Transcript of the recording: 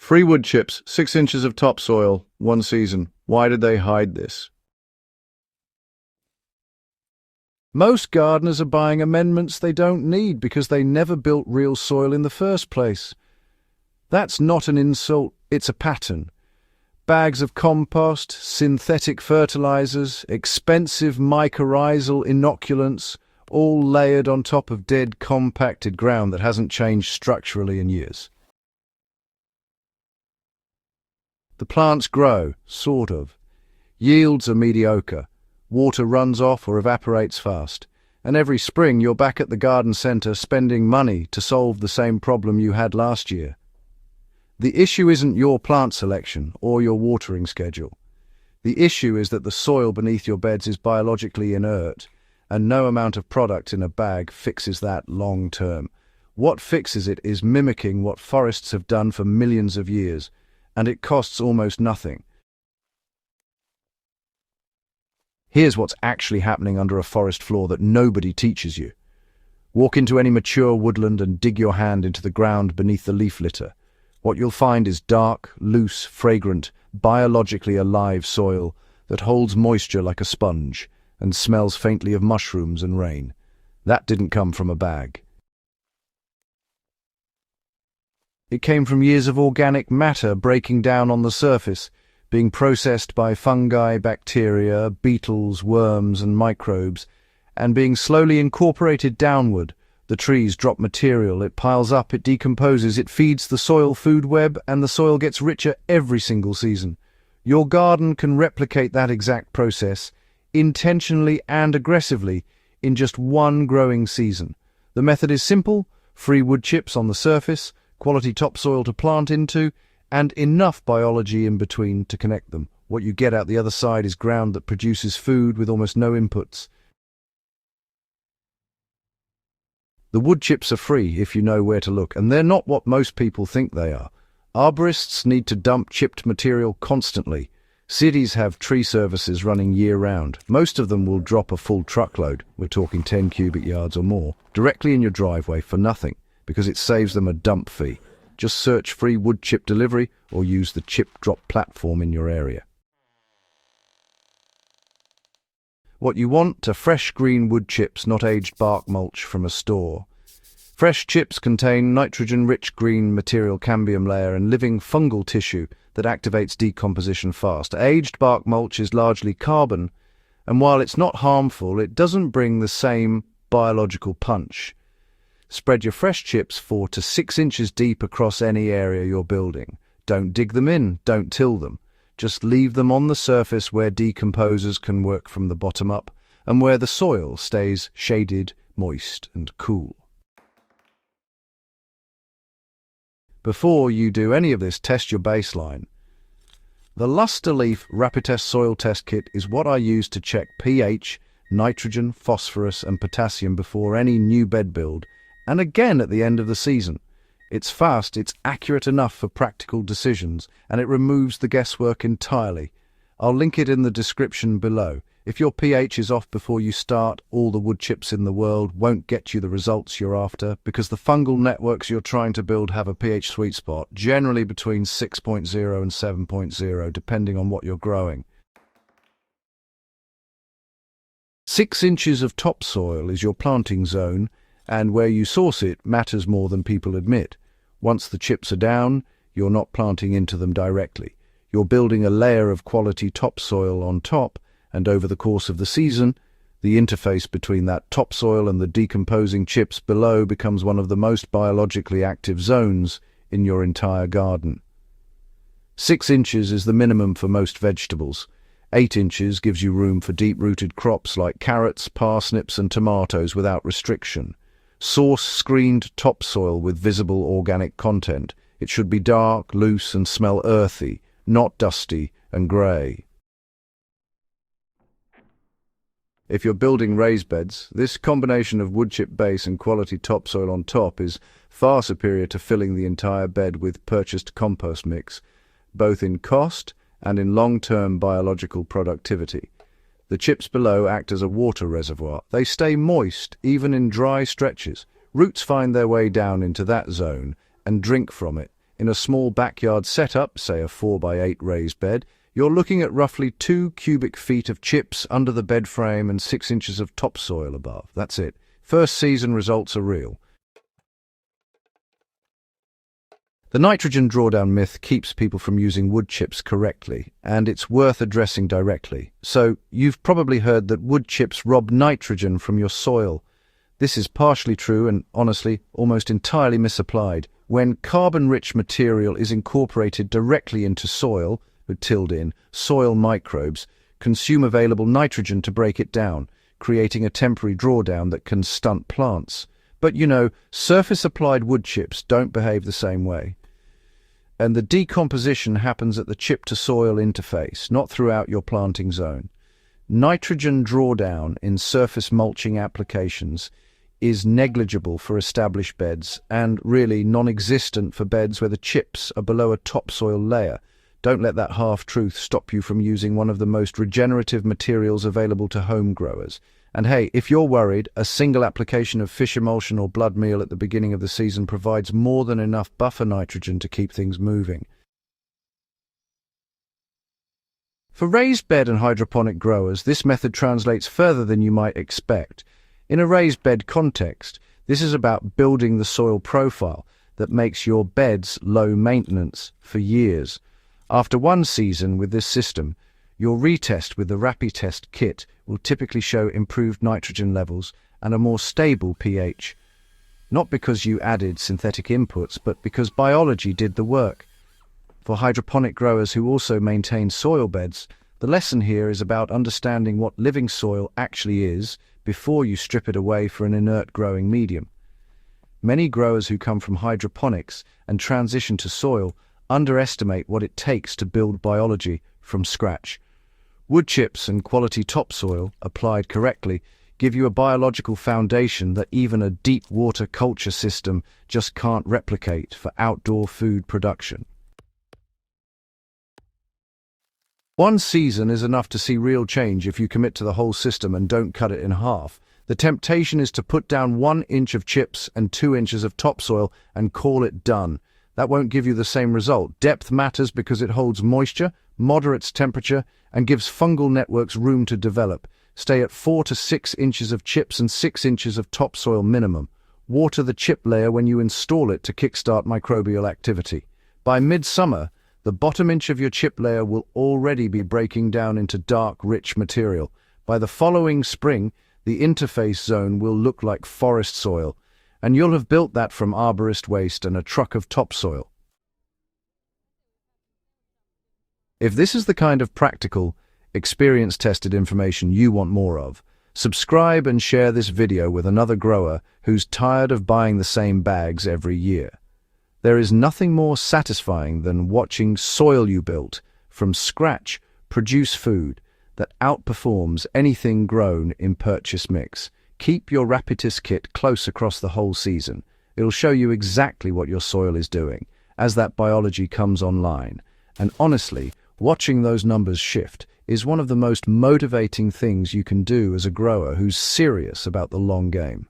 Free wood chips, 6 inches of topsoil, one season. Why did they hide this? Most gardeners are buying amendments they don't need because they never built real soil in the first place. That's not an insult, it's a pattern. Bags of compost, synthetic fertilizers, expensive mycorrhizal inoculants, all layered on top of dead, compacted ground that hasn't changed structurally in years. The plants grow, sort of. Yields are mediocre. Water runs off or evaporates fast. And every spring you're back at the garden centre spending money to solve the same problem you had last year. The issue isn't your plant selection or your watering schedule. The issue is that the soil beneath your beds is biologically inert, and no amount of product in a bag fixes that long term. What fixes it is mimicking what forests have done for millions of years, and it costs almost nothing. Here's what's actually happening under a forest floor that nobody teaches you. Walk into any mature woodland and dig your hand into the ground beneath the leaf litter. What you'll find is dark, loose, fragrant, biologically alive soil that holds moisture like a sponge and smells faintly of mushrooms and rain. That didn't come from a bag. It came from years of organic matter breaking down on the surface, being processed by fungi, bacteria, beetles, worms, and microbes, and being slowly incorporated downward. The trees drop material, it piles up, it decomposes, it feeds the soil food web, and the soil gets richer every single season. Your garden can replicate that exact process, intentionally and aggressively, in just one growing season. The method is simple: free wood chips on the surface, quality topsoil to plant into, and enough biology in between to connect them. What you get out the other side is ground that produces food with almost no inputs. The wood chips are free if you know where to look, and they're not what most people think they are. Arborists need to dump chipped material constantly. Cities have tree services running year-round. Most of them will drop a full truckload, we're talking 10 cubic yards or more, directly in your driveway for nothing, because it saves them a dump fee. Just search free wood chip delivery or use the chip drop platform in your area. What you want are fresh green wood chips, not aged bark mulch from a store. Fresh chips contain nitrogen-rich green material cambium layer and living fungal tissue that activates decomposition fast. Aged bark mulch is largely carbon, and while it's not harmful, it doesn't bring the same biological punch. Spread your fresh chips 4 to 6 inches deep across any area you're building. Don't dig them in, don't till them. Just leave them on the surface where decomposers can work from the bottom up and where the soil stays shaded, moist, and cool. Before you do any of this, test your baseline. The Luster Leaf Rapid Soil Test Kit is what I use to check pH, nitrogen, phosphorus, and potassium before any new bed build, and again at the end of the season. It's fast, it's accurate enough for practical decisions, and it removes the guesswork entirely. I'll link it in the description below. If your pH is off before you start, all the wood chips in the world won't get you the results you're after, because the fungal networks you're trying to build have a pH sweet spot, generally between 6.0 and 7.0, depending on what you're growing. 6 inches of topsoil is your planting zone, and where you source it matters more than people admit. Once the chips are down, you're not planting into them directly. You're building a layer of quality topsoil on top, and over the course of the season, the interface between that topsoil and the decomposing chips below becomes one of the most biologically active zones in your entire garden. 6 inches is the minimum for most vegetables. 8 inches gives you room for deep-rooted crops like carrots, parsnips, and tomatoes without restriction. Source screened topsoil with visible organic content. It should be dark, loose, and smell earthy, not dusty and grey. If you're building raised beds, this combination of wood chip base and quality topsoil on top is far superior to filling the entire bed with purchased compost mix, both in cost and in long-term biological productivity. The chips below act as a water reservoir. They stay moist, even in dry stretches. Roots find their way down into that zone and drink from it, In a small backyard setup, say a 4x8 raised bed, you're looking at roughly 2 cubic feet of chips under the bed frame and 6 inches of topsoil above. That's it. First season results are real. The nitrogen drawdown myth keeps people from using wood chips correctly, and it's worth addressing directly. So, you've probably heard that wood chips rob nitrogen from your soil. This is partially true and, honestly, almost entirely misapplied. When carbon-rich material is incorporated directly into soil, with tilled in, soil microbes consume available nitrogen to break it down, creating a temporary drawdown that can stunt plants. But surface-applied wood chips don't behave the same way. And the decomposition happens at the chip-to-soil interface, not throughout your planting zone. Nitrogen drawdown in surface mulching applications is negligible for established beds and really non-existent for beds where the chips are below a topsoil layer. Don't let that half-truth stop you from using one of the most regenerative materials available to home growers. And hey, if you're worried, a single application of fish emulsion or blood meal at the beginning of the season provides more than enough buffer nitrogen to keep things moving. For raised bed and hydroponic growers, this method translates further than you might expect. In a raised bed context, this is about building the soil profile that makes your beds low maintenance for years. After one season with this system, your retest with the RapidTest kit will typically show improved nitrogen levels and a more stable pH. Not because you added synthetic inputs, but because biology did the work. For hydroponic growers who also maintain soil beds, the lesson here is about understanding what living soil actually is before you strip it away for an inert growing medium. Many growers who come from hydroponics and transition to soil underestimate what it takes to build biology from scratch. Wood chips and quality topsoil, applied correctly, give you a biological foundation that even a deep water culture system just can't replicate for outdoor food production. One season is enough to see real change if you commit to the whole system and don't cut it in half. The temptation is to put down 1 inch of chips and 2 inches of topsoil and call it done. That won't give you the same result. Depth matters because it holds moisture, moderates temperature, and gives fungal networks room to develop. Stay at 4 to 6 inches of chips and 6 inches of topsoil minimum. Water the chip layer when you install it to kickstart microbial activity. By midsummer, the bottom inch of your chip layer will already be breaking down into dark, rich material. By the following spring, the interface zone will look like forest soil, and you'll have built that from arborist waste and a truck of topsoil. If this is the kind of practical, experience-tested information you want more of, subscribe and share this video with another grower who's tired of buying the same bags every year. There is nothing more satisfying than watching soil you built from scratch produce food that outperforms anything grown in purchase mix. Keep your RapidTest kit close across the whole season. It'll show you exactly what your soil is doing as that biology comes online. And honestly, watching those numbers shift is one of the most motivating things you can do as a grower who's serious about the long game.